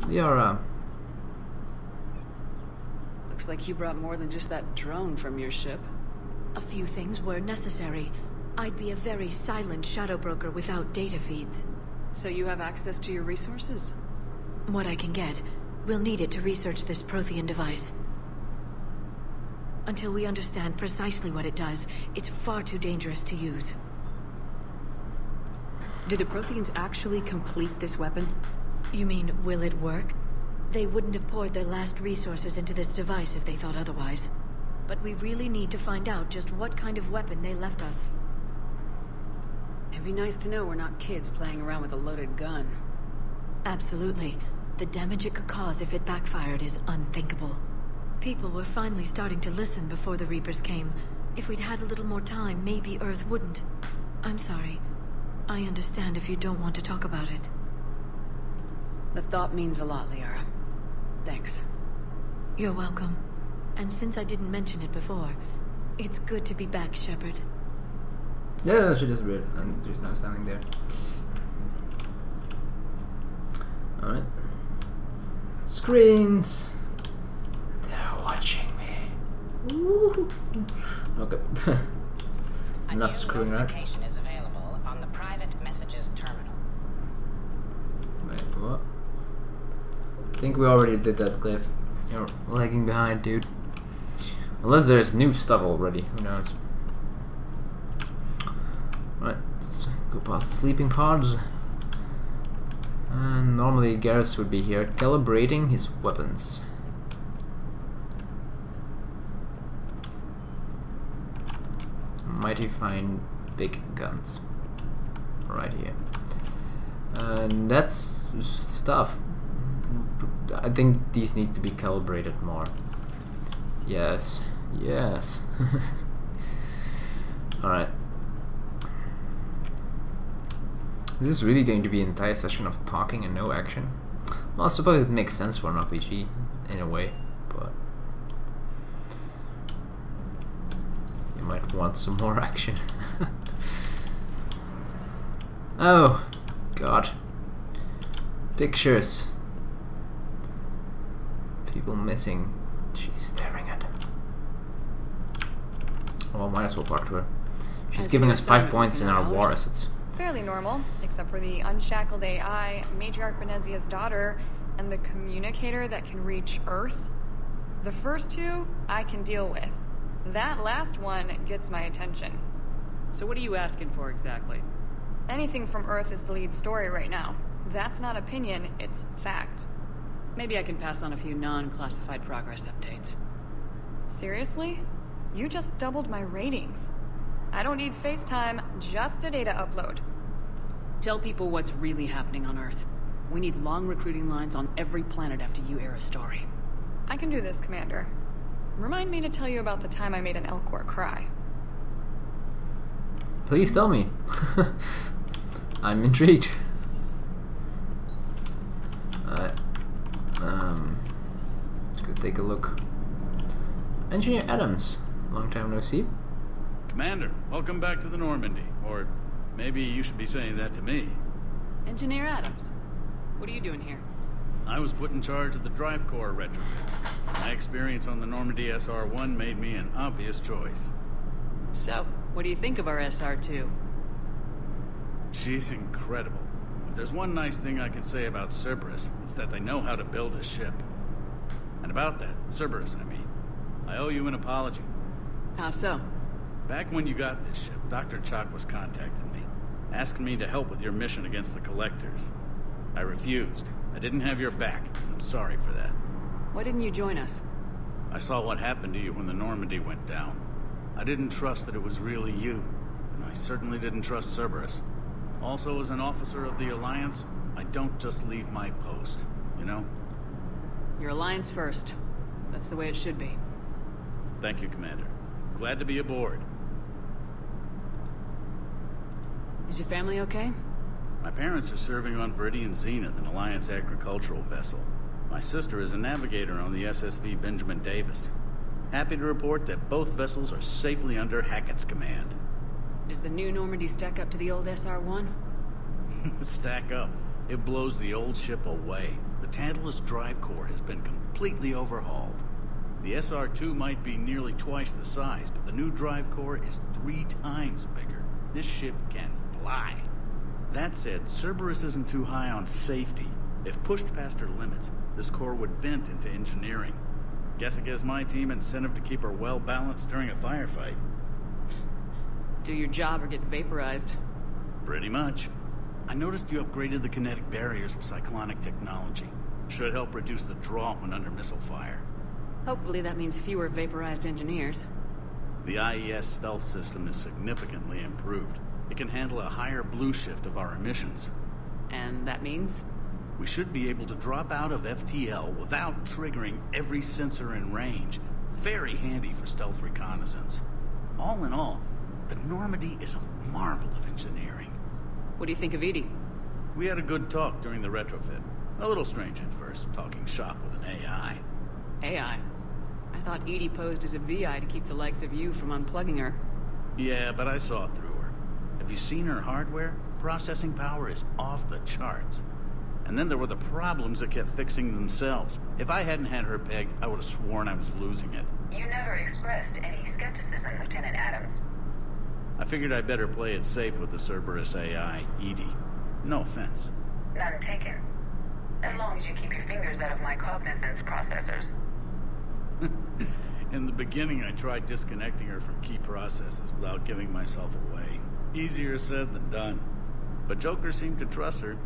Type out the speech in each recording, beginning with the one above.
Liara. Looks like you brought more than just that drone from your ship. A few things were necessary. I'd be a very silent shadow broker without data feeds. So you have access to your resources? What I can get. We'll need it to research this Prothean device. Until we understand precisely what it does, it's far too dangerous to use. Do the Protheans actually complete this weapon? You mean, will it work? They wouldn't have poured their last resources into this device if they thought otherwise. But we really need to find out just what kind of weapon they left us. It'd be nice to know we're not kids playing around with a loaded gun. Absolutely. The damage it could cause if it backfired is unthinkable. People were finally starting to listen before the Reapers came. If we'd had a little more time, maybe Earth wouldn't. I'm sorry. I understand if you don't want to talk about it. The thought means a lot, Liara. Thanks. You're welcome. And since I didn't mention it before, it's good to be back, Shepard. Yeah, she disappeared, and she's now standing there. Alright. Screens! They're watching me. Woo. Okay. Enough screwing around. Notification is available on the private messages terminal. Wait, what? I think we already did that, Cliff. You're lagging behind, dude. Unless there's new stuff already, who knows? Right, let's go past the sleeping pods. And normally Garrus would be here, calibrating his weapons. Mighty fine big guns. Right here. And that's stuff. I think these need to be calibrated more. Yes. Yes. Alright. This is really going to be an entire session of talking and no action. Well, I suppose it makes sense for an RPG, in a way, but you might want some more action. Oh, God. Pictures. People missing. She's staring at them. Well, might as well talk to her. She's giving us 5 points in our war assets. Fairly normal, except for the unshackled AI, Matriarch Benezia's daughter, and the communicator that can reach Earth. The first two, I can deal with. That last one gets my attention. So what are you asking for exactly? Anything from Earth is the lead story right now. That's not opinion, it's fact. Maybe I can pass on a few non-classified progress updates. Seriously? You just doubled my ratings. I don't need FaceTime, just a data upload. Tell people what's really happening on Earth. We need long recruiting lines on every planet after you air a story. I can do this, Commander. Remind me to tell you about the time I made an Elcor cry. Please tell me. I'm intrigued. Let's go take a look. Engineer Adams, long time no see. Commander, welcome back to the Normandy. Or maybe you should be saying that to me. Engineer Adams, what are you doing here? I was put in charge of the drive core retrofit. My experience on the Normandy SR-1 made me an obvious choice. So, what do you think of our SR-2? She's incredible. If there's one nice thing I can say about Cerberus, it's that they know how to build a ship. And about that, Cerberus, I mean, I owe you an apology. How so? Back when you got this ship, Dr. Chalk was contacting me, asking me to help with your mission against the Collectors. I refused. I didn't have your back. I'm sorry for that. Why didn't you join us? I saw what happened to you when the Normandy went down. I didn't trust that it was really you, and I certainly didn't trust Cerberus. Also, as an officer of the Alliance, I don't just leave my post, you know? Your Alliance first. That's the way it should be. Thank you, Commander. Glad to be aboard. Is your family okay? My parents are serving on Viridian Zenith, an Alliance agricultural vessel. My sister is a navigator on the SSV Benjamin Davis. Happy to report that both vessels are safely under Hackett's command. Does the new Normandy stack up to the old SR-1? Stack up. It blows the old ship away. The Tantalus drive core has been completely overhauled. The SR-2 might be nearly twice the size, but the new drive core is 3 times bigger. This ship can fly. That said, Cerberus isn't too high on safety. If pushed past her limits, this core would vent into engineering. Guess it gives my team incentive to keep her well balanced during a firefight. Do your job or get vaporized. Pretty much. I noticed you upgraded the kinetic barriers with cyclonic technology. Should help reduce the draw when under missile fire. Hopefully that means fewer vaporized engineers. The IES stealth system is significantly improved. It can handle a higher blue shift of our emissions. And that means? We should be able to drop out of FTL without triggering every sensor in range. Very handy for stealth reconnaissance. All in all, the Normandy is a marvel of engineering. What do you think of Edie? We had a good talk during the retrofit. A little strange at first, talking shop with an AI. AI? I thought Edie posed as a VI to keep the likes of you from unplugging her. Yeah, but I saw through her. Have you seen her hardware? Processing power is off the charts. And then there were the problems that kept fixing themselves. If I hadn't had her pegged, I would have sworn I was losing it. You never expressed any skepticism, Lieutenant Adams. I figured I'd better play it safe with the Cerberus AI, Edie. No offense. None taken. As long as you keep your fingers out of my cognizance processors. In the beginning, I tried disconnecting her from key processes without giving myself away. Easier said than done. But Joker seemed to trust her,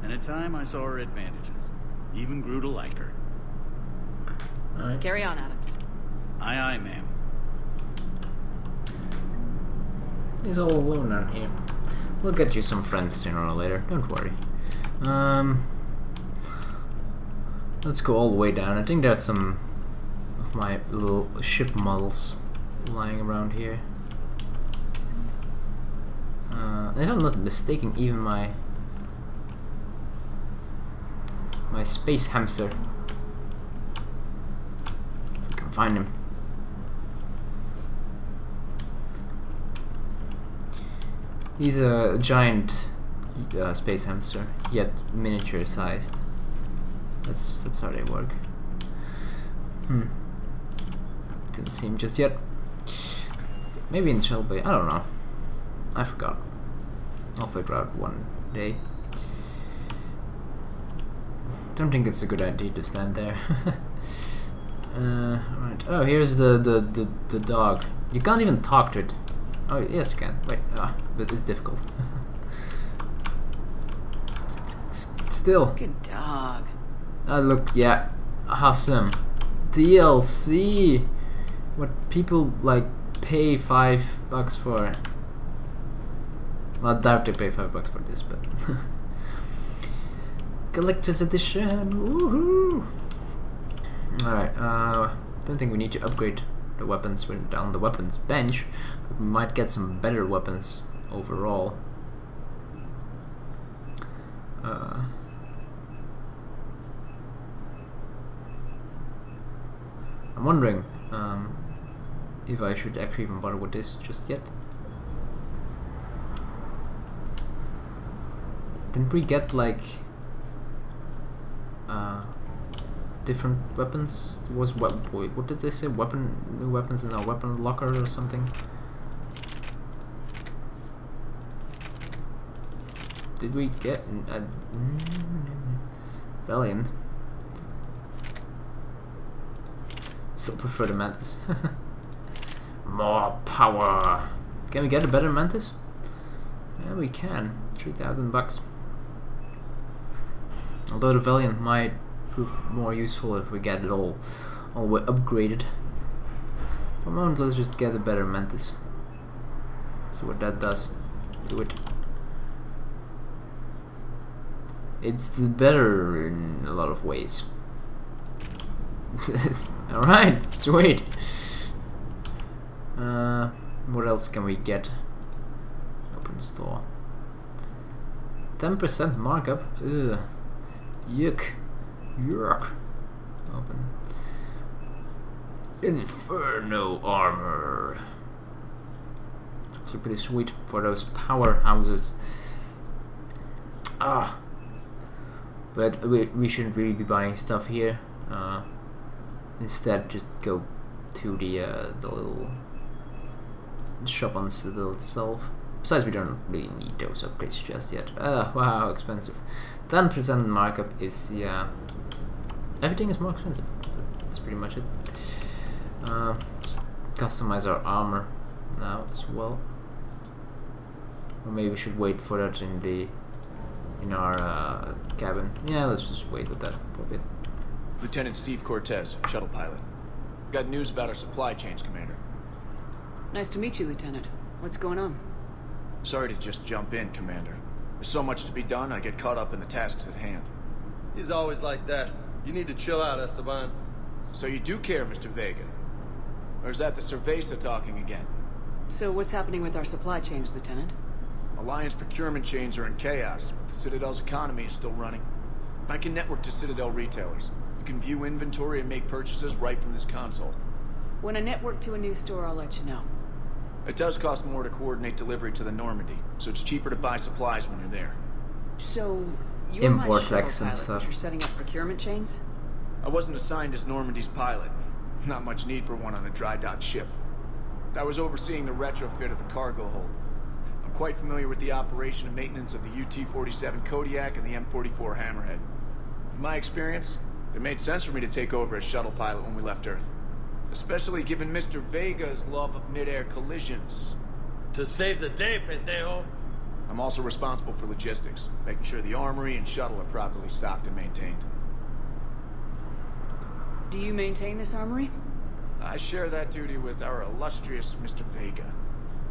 and in time I saw her advantages. Even grew to like her. Alright. Carry on, Adams. Aye, aye, ma'am. He's all alone down here. We'll get you some friends sooner or later, don't worry. Let's go all the way down. I think there's some of my little ship models lying around here. If I'm not mistaken, even my space hamster. If we can find him. He's a giant space hamster, yet miniature sized. That's how they work. Didn't see him just yet. Maybe in Shell Bay, I don't know. I forgot. I'll figure out one day. Don't think it's a good idea to stand there. Right. Oh, here's the dog. You can't even talk to it. Oh, yes, you can. Wait, but it's difficult. Still. Good dog. Look, yeah, awesome. DLC. What people like pay $5 for. Well, I doubt they pay $5 for this, but collector's edition. Woohoo! All right. Don't think we need to upgrade the weapons. We're down the weapons bench. We might get some better weapons overall. I'm wondering if I should actually even bother with this just yet. Didn't we get like different weapons? It was what did they say? New weapons in our weapon locker or something? Did we get a Valiant? Still prefer the Mantis. More power. Can we get a better Mantis? Yeah, we can. $3,000. Although the Valiant might prove more useful if we get it all the way upgraded. For a moment, let's just get a better Mantis. See what that does. Do it. It's better in a lot of ways. Alright, sweet. What else can we get? Open store. 10% markup. Ugh. Yuck. Yuck. Open. Inferno armor. So pretty sweet for those powerhouses. Ah. But we shouldn't really be buying stuff here. Instead, just go to the little shop on Citadel itself. Besides, we don't really need those upgrades just yet. Wow, how expensive. 10% markup is, yeah. Everything is more expensive. That's pretty much it. Just customize our armor now as well. Or maybe we should wait for that in our cabin. Yeah, let's just wait with that for a bit. Lieutenant Steve Cortez, shuttle pilot. Got news about our supply chains, Commander. Nice to meet you, Lieutenant. What's going on? Sorry to just jump in, Commander. There's so much to be done, I get caught up in the tasks at hand. He's always like that. You need to chill out, Esteban. So you do care, Mr. Vega? Or is that the Cerveza talking again? So what's happening with our supply chains, Lieutenant? Alliance procurement chains are in chaos, but the Citadel's economy is still running. I can network to Citadel retailers. You can view inventory and make purchases right from this console. When I network to a new store, I'll let you know. It does cost more to coordinate delivery to the Normandy, so it's cheaper to buy supplies when you're there. So, you're Import my shuttle tax and pilot, stuff. but you're setting up procurement chains? I wasn't assigned as Normandy's pilot. Not much need for one on a dry dock ship. I was overseeing the retrofit of the cargo hold. I'm quite familiar with the operation and maintenance of the UT-47 Kodiak and the M44 Hammerhead. From my experience, it made sense for me to take over as shuttle pilot when we left Earth. Especially given Mr. Vega's love of mid-air collisions. To save the day, pendejo. I'm also responsible for logistics, making sure the armory and shuttle are properly stocked and maintained. Do you maintain this armory? I share that duty with our illustrious Mr. Vega.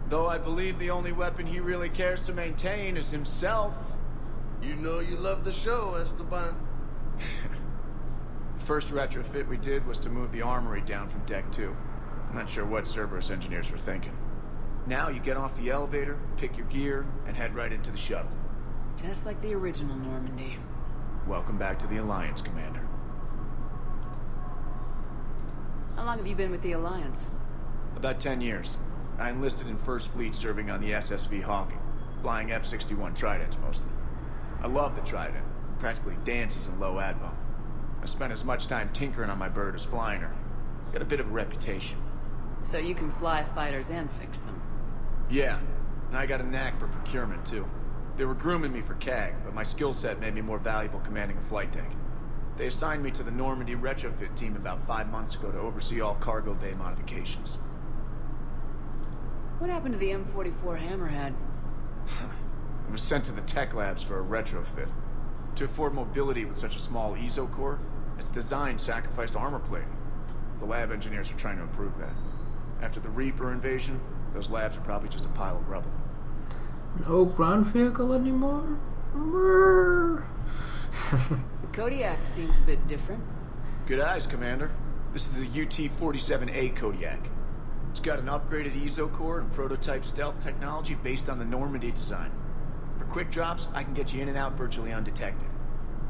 Though I believe the only weapon he really cares to maintain is himself. You know you love the show, Esteban. The first retrofit we did was to move the armory down from Deck 2. I'm not sure what Cerberus engineers were thinking. Now you get off the elevator, pick your gear, and head right into the shuttle. Just like the original Normandy. Welcome back to the Alliance, Commander. How long have you been with the Alliance? About 10 years. I enlisted in First Fleet serving on the SSV Hawking, flying F-61 Tridents mostly. I love the Trident. Practically dances in low atmo. I spent as much time tinkering on my bird as flying her. Got a bit of a reputation. So you can fly fighters and fix them. Yeah, and I got a knack for procurement too. They were grooming me for CAG, but my skill set made me more valuable commanding a flight deck. They assigned me to the Normandy retrofit team about 5 months ago to oversee all cargo bay modifications. What happened to the M44 Hammerhead? It was sent to the tech labs for a retrofit. To afford mobility with such a small ESO core, its design sacrificed armor plating. The lab engineers are trying to improve that. After the Reaper invasion, those labs are probably just a pile of rubble. No ground vehicle anymore? The Kodiak seems a bit different. Good eyes, Commander. This is the UT-47A Kodiak. It's got an upgraded ESO core and prototype stealth technology based on the Normandy design. For quick drops, I can get you in and out virtually undetected.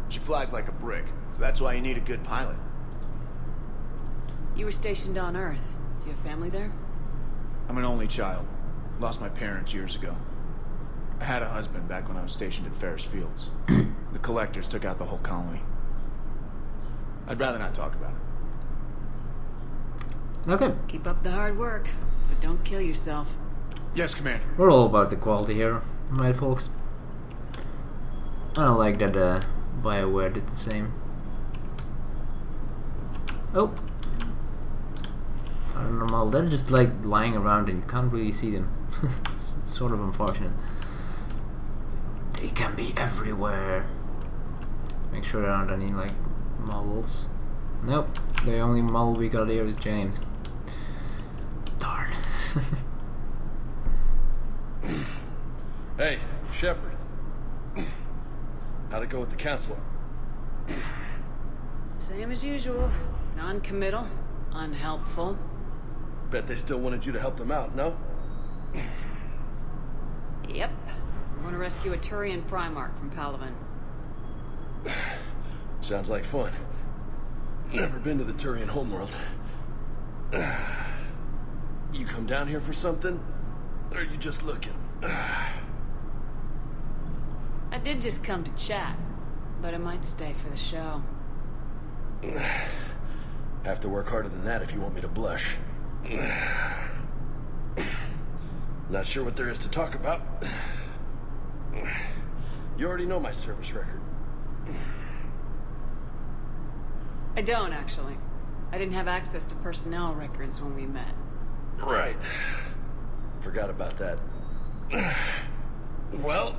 She flies like a brick, so that's why you need a good pilot. You were stationed on Earth. Do you have family there? I'm an only child. Lost my parents years ago. I had a husband back when I was stationed at Ferris Fields. The collectors took out the whole colony. I'd rather not talk about it. Okay. Keep up the hard work, but don't kill yourself. Yes, Commander. We're all about the quality here, right, folks? I don't like that BioWare did the same. Oh! Paranormal. They're just like lying around and you can't really see them. It's sort of unfortunate. They can be everywhere. Make sure there aren't any like models. Nope. The only model we got here is James. Darn. Hey, Shepard. How'd it go with the council? Same as usual. Non-committal, unhelpful. Bet they still wanted you to help them out, no? Yep. We're going to rescue a Turian Primarch from Palaven. Sounds like fun. Never been to the Turian homeworld. You come down here for something? Or are you just looking? I did just come to chat. but I might stay for the show. Have to work harder than that if you want me to blush. Not sure what there is to talk about. You already know my service record. I don't, actually. I didn't have access to personnel records when we met. Right. Forgot about that. Well...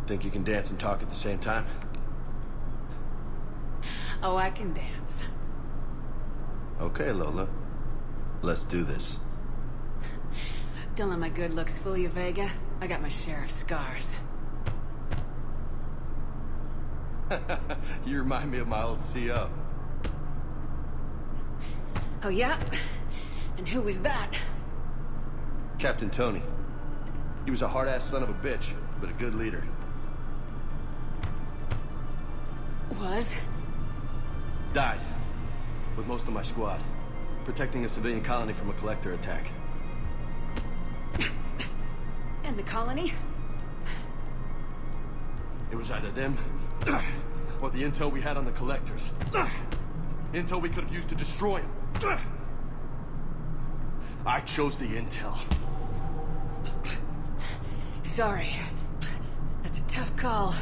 Think you can dance and talk at the same time? Oh, I can dance. Okay, Lola. Let's do this. Don't let my good looks fool you, Vega. I got my share of scars. You remind me of my old CO. Oh, yeah? And who was that? Captain Tony. He was a hard-ass son of a bitch, but a good leader. Was? Died. With most of my squad. Protecting a civilian colony from a collector attack. And the colony? It was either them, or the intel we had on the collectors. Intel we could have used to destroy them. I chose the intel. Sorry. That's a tough call.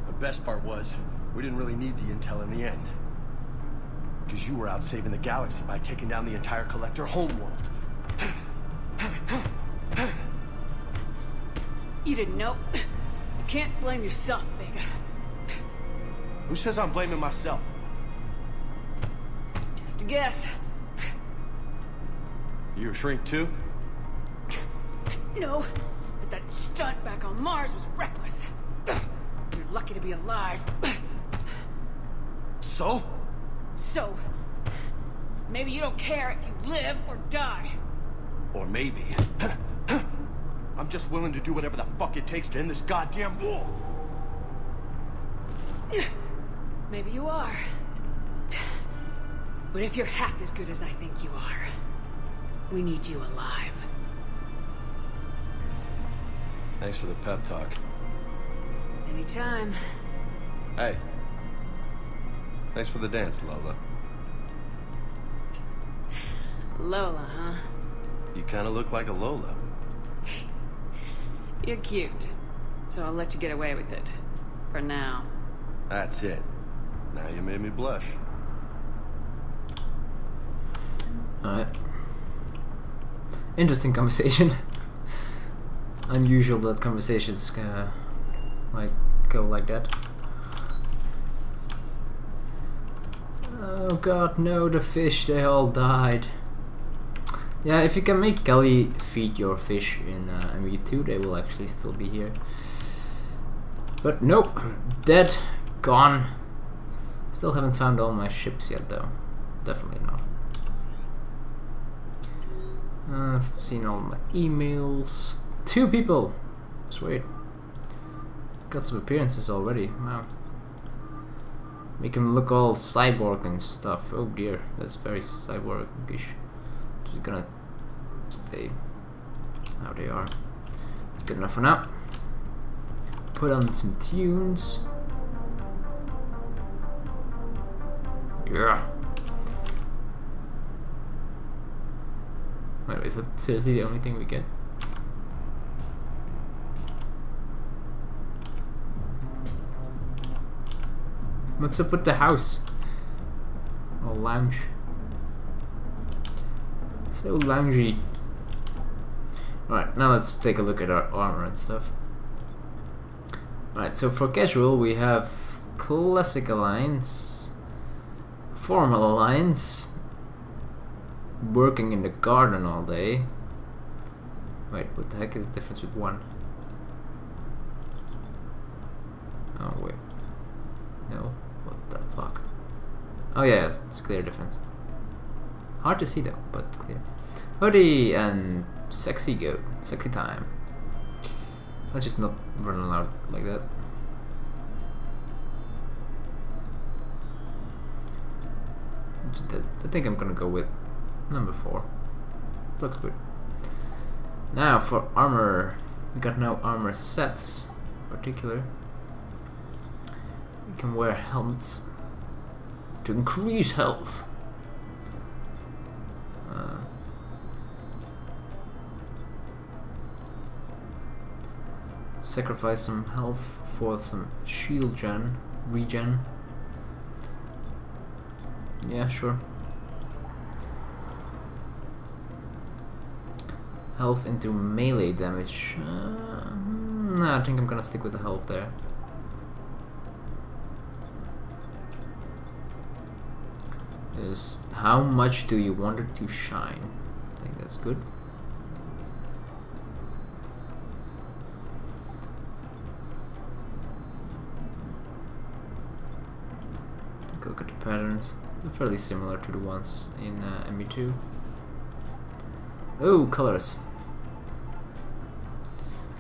The best part was, we didn't really need the intel in the end. Because you were out saving the galaxy by taking down the entire collector homeworld. You didn't know. You can't blame yourself, Vega. Who says I'm blaming myself? Just a guess. You a shrink too? No, but that stunt back on Mars was reckless. You're lucky to be alive. So? So, maybe you don't care if you live or die. Or maybe... I'm just willing to do whatever the fuck it takes to end this goddamn war! Maybe you are. But if you're half as good as I think you are, we need you alive. Thanks for the pep talk. Anytime. Hey. Thanks for the dance, Lola. Lola, huh? You kinda look like a Lola. You're cute. So I'll let you get away with it. For now. That's it. Now you made me blush. Alright. Interesting conversation. Unusual that conversations go like that. Oh god, no, the fish, they all died. Yeah, if you can make Kelly feed your fish in ME2, they will actually still be here. But nope, dead, gone. Still haven't found all my ships yet though. Definitely not. I've seen all my emails. 2 people! Sweet. Got some appearances already, wow. Make him look all cyborg and stuff. Oh dear, that's very cyborgish. Just gonna stay how they are. It's good enough for now. Put on some tunes. Yeah. Wait, is that seriously the only thing we get? What's up with the house? Oh, lounge. So loungy. Alright, now let's take a look at our armor and stuff. Alright, so for casual we have Classic Alliance, Formal Alliance, working in the garden all day. Wait, what the heck is the difference with one? Oh wait. No, what the fuck? Oh yeah, it's clear difference. Hard to see though, but clear. Hoodie and sexy goat, sexy time. Let's just not run out like that. I think I'm gonna go with number 4. looks good. Now for armor, we got no armor sets in particular. We can wear helmets to increase health. Sacrifice some health for some shield regen. Yeah, sure. Health into melee damage. Nah, I think I'm gonna stick with the health there. Is how much do you want it to shine? I think that's good. Look at the patterns. They're fairly similar to the ones in ME2. Oh, colors.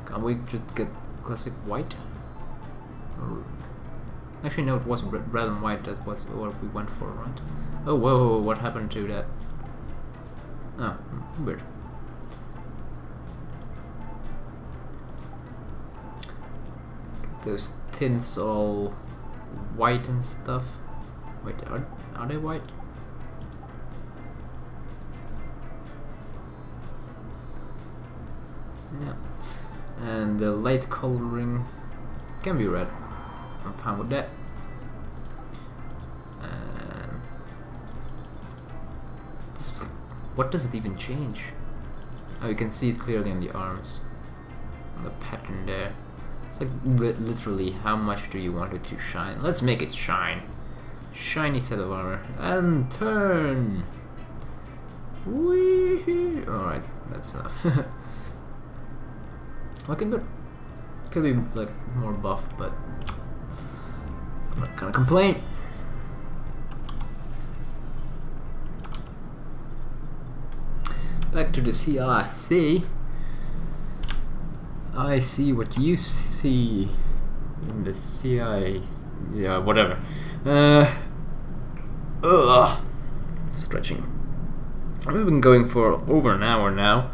Can't we just get classic white? Or actually, no, it wasn't red and white. That was what we went for, right? Oh, whoa, what happened to that? Oh, weird. Get those tints all white and stuff. Wait, are they white? Yeah. And the light coloring can be red. I'm fine with that. And this, what does it even change? Oh, you can see it clearly on the arms. On the pattern there. It's like literally how much do you want it to shine? Let's make it shine. Shiny set of armor. And turn! Whee! Alright, that's enough. Looking good. Could be like more buff, but I'm not gonna complain. Back to the CIC. I see what you see in the CI. Yeah, whatever. Stretching. We've been going for over an hour now,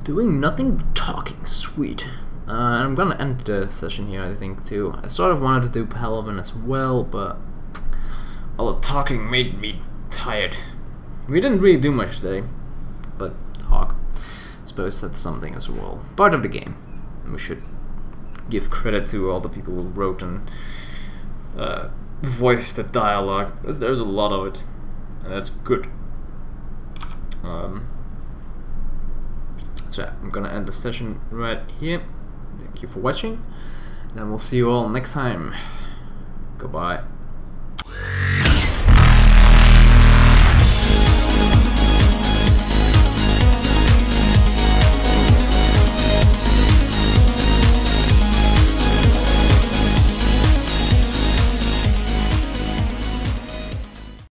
doing nothing but talking. Sweet. I'm gonna end the session here, I think, too. I sort of wanted to do Palaven as well, but all the talking made me tired. We didn't really do much today, but talk. I suppose that's something as well. Part of the game. We should give credit to all the people who wrote and voiced the dialogue, because there's a lot of it, and that's good. So yeah, I'm gonna end the session right here. Thank you for watching, and we'll see you all next time. Goodbye.